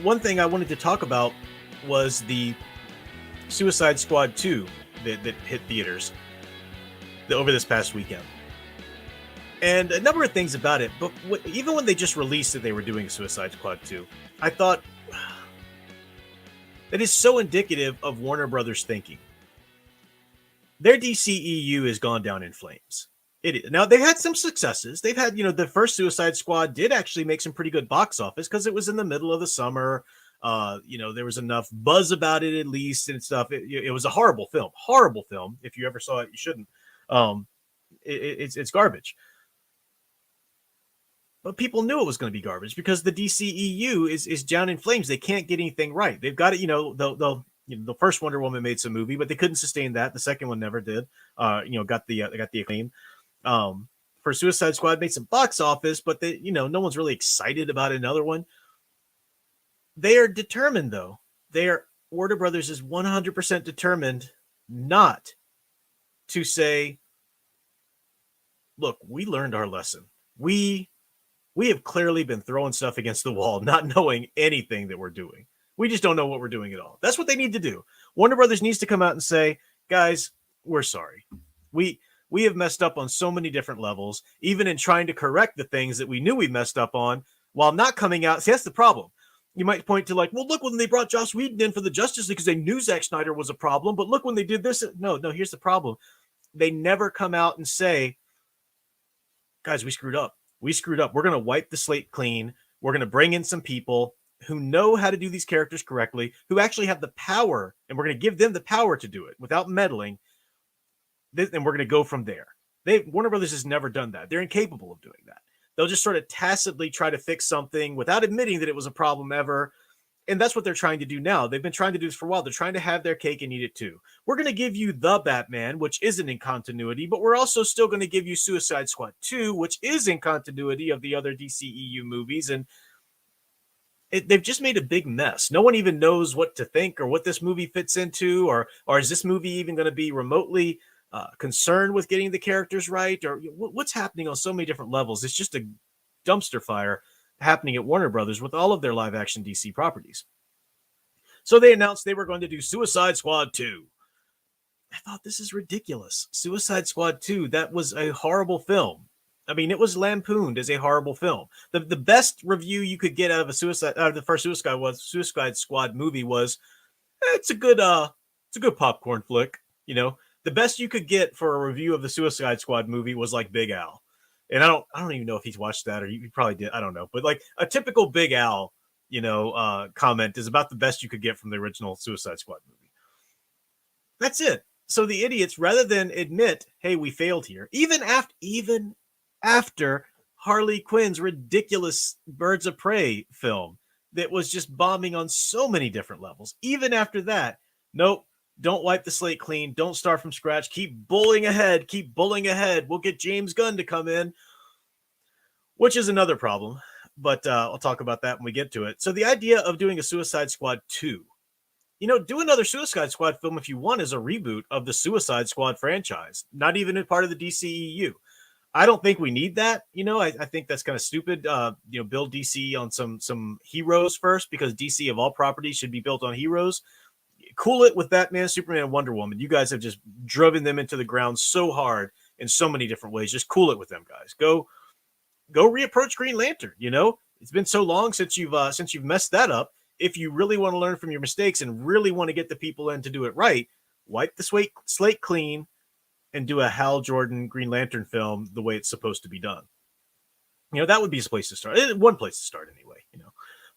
one thing I wanted to talk about was the Suicide Squad 2 that hit theaters over this past weekend. And a number of things about it, but even when they just released that they were doing Suicide Squad 2, I thought that is so indicative of Warner Brothers thinking. Their DCEU has gone down in flames. Now they've had some successes. They've had, the first Suicide Squad did actually make some pretty good box office because it was in the middle of the summer. There was enough buzz about it at least and stuff. It was a horrible film. If you ever saw it, you shouldn't. It's garbage. But people knew it was going to be garbage because the DCEU is down in flames. They can't get anything right. They've got it. The first Wonder Woman made some movie, but they couldn't sustain that. The second one never did. Got the acclaim. For Suicide Squad made some box office, but no one's really excited about another one. They are determined, though. Warner Brothers is 100% determined not to say, look, we learned our lesson. We have clearly been throwing stuff against the wall, not knowing anything that we're doing. We just don't know what we're doing at all. That's what they need to do. Warner Brothers needs to come out and say, guys, we're sorry. We have messed up on so many different levels, even in trying to correct the things that we knew we messed up on while not coming out. See, that's the problem. You might point to well, look, when they brought Joss Whedon in for the Justice League because they knew Zack Snyder was a problem. But look, when they did this, no, here's the problem. They never come out and say, guys, we screwed up. We're going to wipe the slate clean. We're going to bring in some people who know how to do these characters correctly, who actually have the power, and we're going to give them the power to do it without meddling. And we're going to go from there. Warner Brothers has never done that. They're incapable of doing that. They'll just sort of tacitly try to fix something without admitting that it was a problem ever. And that's what they're trying to do now. They've been trying to do this for a while. They're trying to have their cake and eat it too. We're going to give you the Batman, which isn't in continuity, but we're also still going to give you Suicide Squad 2, which is in continuity of the other DCEU movies. And they've just made a big mess. No one even knows what to think or what this movie fits into, or is this movie even going to be remotely concerned with getting the characters right, or what's happening on so many different levels. It's just a dumpster fire happening at Warner Brothers with all of their live action DC properties. So they announced they were going to do Suicide Squad 2. I thought, this is ridiculous. Suicide Squad 2, that was a horrible film. I mean, it was lampooned as a horrible film. The best review you could get out of the first Suicide Squad movie was, it's a good popcorn flick, The best you could get for a review of the Suicide Squad movie was like Big Al. And I don't even know if he's watched that, or you probably did. I don't know. But like a typical Big Al, comment is about the best you could get from the original Suicide Squad movie. That's it. So the idiots, rather than admit, hey, we failed here, even after Harley Quinn's ridiculous Birds of Prey film that was just bombing on so many different levels, even after that, nope. Don't wipe the slate clean. Don't start from scratch. Keep bullying ahead. We'll get James Gunn to come in, which is another problem. But I'll talk about that when we get to it. So the idea of doing a Suicide Squad 2, do another Suicide Squad film if you want as a reboot of the Suicide Squad franchise, not even a part of the DCEU. I don't think we need that. I think that's kind of stupid. Build DC on some heroes first, because DC of all properties should be built on heroes. Cool it with Batman, Superman, and Wonder Woman. You guys have just driven them into the ground so hard in so many different ways. Just cool it with them, guys. Go reapproach Green Lantern. It's been so long since you've messed that up. If you really want to learn from your mistakes and really want to get the people in to do it right, wipe the slate clean and do a Hal Jordan Green Lantern film the way it's supposed to be done. That would be a place to start. One place to start anyway.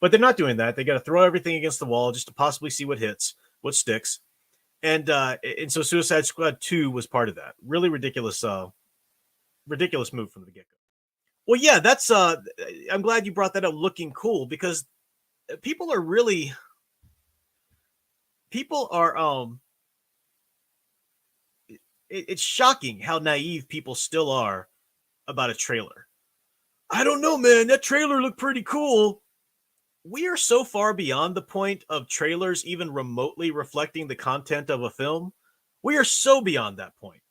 But they're not doing that. They got to throw everything against the wall just to possibly see what hits. What sticks. And so Suicide Squad 2 was part of that. Really ridiculous move from the get-go. Well, yeah, that's I'm glad you brought that up, looking cool, because people are it's shocking how naive people still are about a trailer. I don't know, man, that trailer looked pretty cool. We are so far beyond the point of trailers even remotely reflecting the content of a film. We are so beyond that point.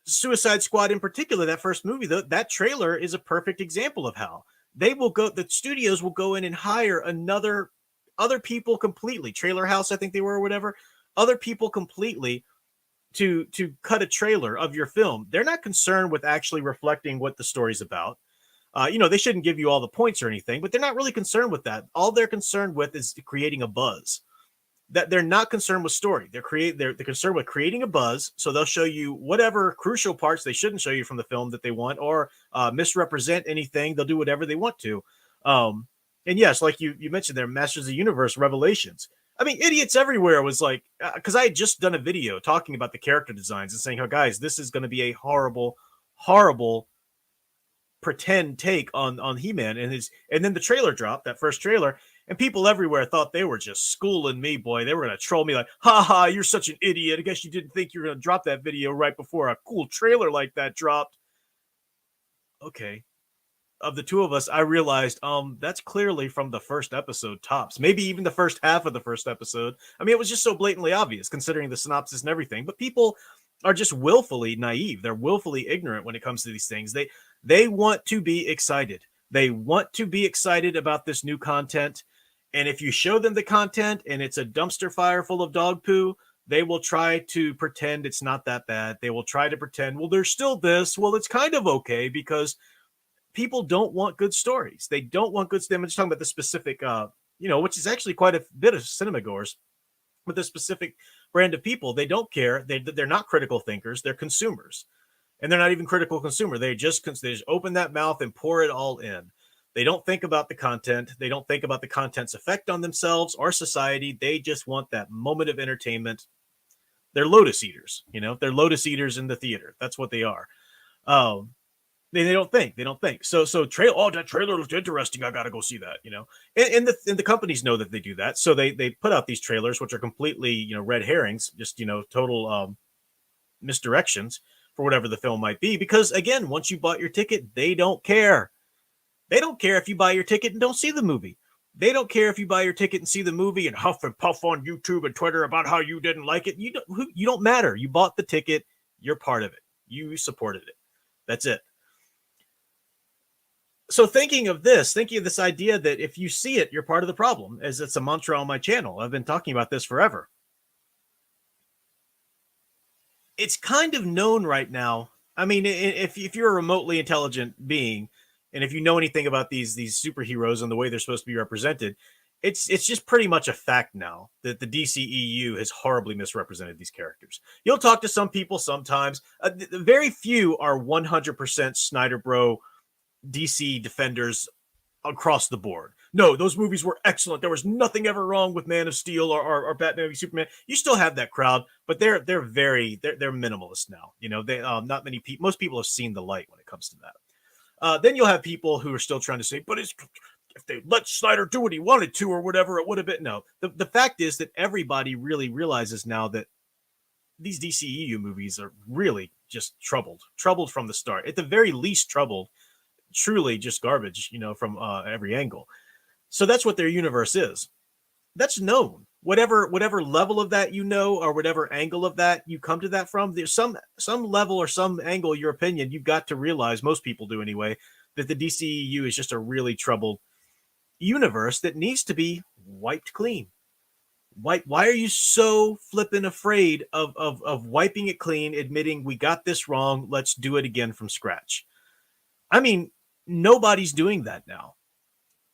Suicide Squad in particular, that first movie, that trailer is a perfect example of how the studios will go in and hire another other people completely. Trailer House, I think they were, or whatever. Other people completely to cut a trailer of your film. They're not concerned with actually reflecting what the story's about. They shouldn't give you all the points or anything, but they're not really concerned with that. All they're concerned with is creating a buzz. That they're not concerned with story. They're concerned with creating a buzz. So they'll show you whatever crucial parts they shouldn't show you from the film that they want, or misrepresent anything. They'll do whatever they want to. And yes, like you mentioned there, Masters of the Universe Revelations. I mean, idiots everywhere was like, because I had just done a video talking about the character designs and saying how, guys, this is going to be a horrible, horrible pretend take on He-Man and then the trailer dropped, that first trailer, and people everywhere thought they were just schooling me, boy. They were going to troll me like, ha, you're such an idiot. I guess you didn't think you were going to drop that video right before a cool trailer like that dropped. Okay. Of the two of us, I realized that's clearly from the first episode tops, maybe even the first half of the first episode. I mean, it was just so blatantly obvious considering the synopsis and everything, but people are just willfully naive. They're willfully ignorant when it comes to these things. They want to be excited. They want to be excited about this new content. And if you show them the content and it's a dumpster fire full of dog poo, they will try to pretend it's not that bad. They will try to pretend, well, there's still this. Well, it's kind of okay, because people don't want good stories. They don't want good. I'm just talking about the specific, which is actually quite a bit of cinema goers, but the specific brand of people. They don't care. They're not critical thinkers. They're consumers, and they're not even critical consumer. They just open that mouth and pour it all in. They don't think about the content. They don't think about the content's effect on themselves or society. They just want that moment of entertainment. They're lotus eaters. They're lotus eaters in the theater. That's what they are. They don't think. So that trailer looked interesting. I got to go see that. And the companies know that they do that. So they put out these trailers, which are completely, red herrings, just, total misdirections for whatever the film might be. Because again, once you bought your ticket, they don't care. They don't care if you buy your ticket and don't see the movie. They don't care if you buy your ticket and see the movie and huff and puff on YouTube and Twitter about how you didn't like it. You don't matter. You bought the ticket. You're part of it. You supported it. That's it. So thinking of this idea that if you see it, you're part of the problem, as it's a mantra on my channel. I've been talking about this forever. It's kind of known right now. I mean, if you're a remotely intelligent being, and if you know anything about these superheroes and the way they're supposed to be represented, it's just pretty much a fact now that the DCEU has horribly misrepresented these characters. You'll talk to some people sometimes. Very few are 100% Snyder Bro DC defenders across the board. No, those movies were excellent. There was nothing ever wrong with Man of Steel or Batman v Superman. You still have that crowd, but they're minimalist now. They not many people. Most people have seen the light when it comes to that. Then you'll have people who are still trying to say, but if they let Snyder do what he wanted to or whatever, it would have been. No, the fact is that everybody really realizes now that these DCEU movies are really just troubled from the start. At the very least, troubled. Truly just garbage, from every angle. So that's what their universe is. That's known. Whatever level of that or whatever angle of that you come to that from, there's some level or some angle, your opinion, you've got to realize, most people do anyway, that the DCEU is just a really troubled universe that needs to be wiped clean. Why are you so flippin' afraid of wiping it clean, admitting we got this wrong, let's do it again from scratch? I mean, nobody's doing that now.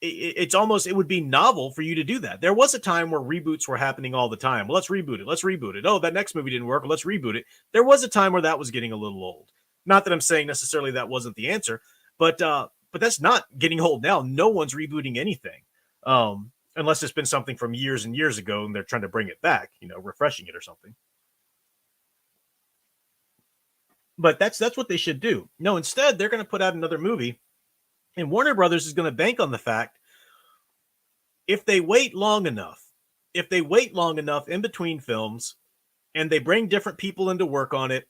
It would be novel for you to do that. There was a time where reboots were happening all the time. Well, let's reboot it. Oh, that next movie didn't work. Well, let's reboot it. There was a time where that was getting a little old. Not that I'm saying necessarily that wasn't the answer, but that's not getting old now. No one's rebooting anything. Unless it's been something from years and years ago and they're trying to bring it back, refreshing it or something. But that's what they should do. No, instead, they're going to put out another movie. And Warner Brothers is going to bank on the fact, if they wait long enough in between films and they bring different people in to work on it,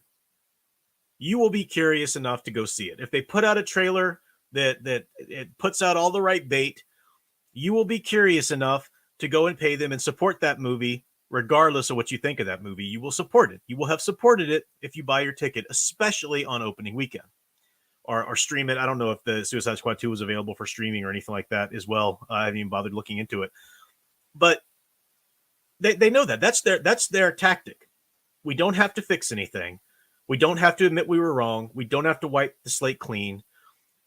you will be curious enough to go see it. If they put out a trailer that it puts out all the right bait, you will be curious enough to go and pay them and support that movie, regardless of what you think of that movie. You will support it. You will have supported it if you buy your ticket, especially on opening weekend. Or stream it. I don't know if the Suicide Squad 2 was available for streaming or anything like that as well. I haven't even bothered looking into it. But they know that that's their tactic. We don't have to fix anything. We don't have to admit we were wrong. We don't have to wipe the slate clean.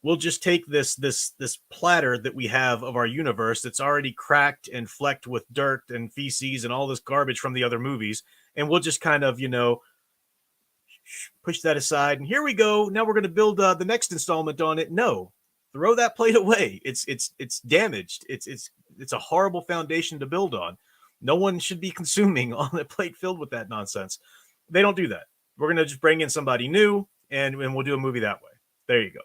We'll just take this platter that we have of our universe that's already cracked and flecked with dirt and feces and all this garbage from the other movies, and we'll just kind of push that aside. And here we go. Now we're going to build the next installment on it. No, throw that plate away. It's damaged. It's a horrible foundation to build on. No one should be consuming on a plate filled with that nonsense. They don't do that. We're going to just bring in somebody new, and we'll do a movie that way. There you go.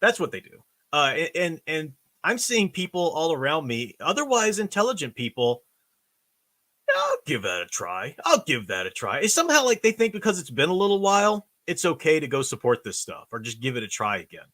That's what they do. And I'm seeing people all around me, otherwise intelligent people. I'll give that a try. I'll give that a try. It's somehow like they think because it's been a little while, it's okay to go support this stuff or just give it a try again.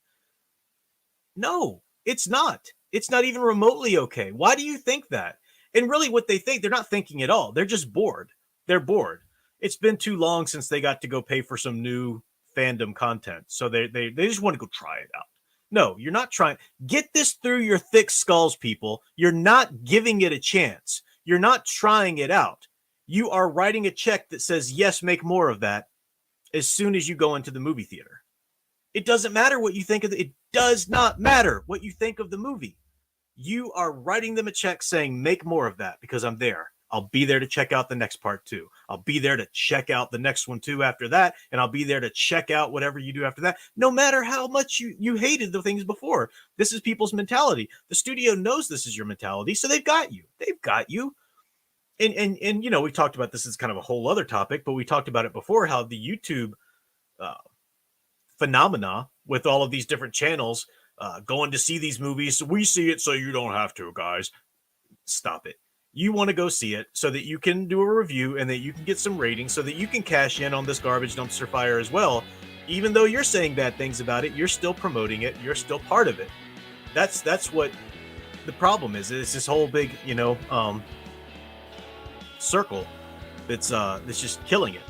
No, it's not. It's not even remotely okay. Why do you think that? And really what they think, they're not thinking at all. They're just bored. They're bored. It's been too long since they got to go pay for some new fandom content. So they just want to go try it out. No, you're not trying. Get this through your thick skulls, people. You're not giving it a chance. You're not trying it out. You are writing a check that says, yes, make more of that as soon as you go into the movie theater. It doesn't matter what you think of it. It does not matter what you think of the movie. You are writing them a check saying, make more of that because I'm there. I'll be there to check out the next part too. I'll be there to check out the next one too after that. And I'll be there to check out whatever you do after that, no matter how much you hated the things before. This is people's mentality. The studio knows this is your mentality, so they've got you. They've got you. And we've talked about this as kind of a whole other topic, but we talked about it before, how the YouTube phenomena with all of these different channels going to see these movies. So we see it so you don't have to, guys. Stop it. You want to go see it so that you can do a review and that you can get some ratings so that you can cash in on this garbage dumpster fire as well. Even though you're saying bad things about it, you're still promoting it. You're still part of it. That's what the problem is. It's this whole big, circle that's just killing it.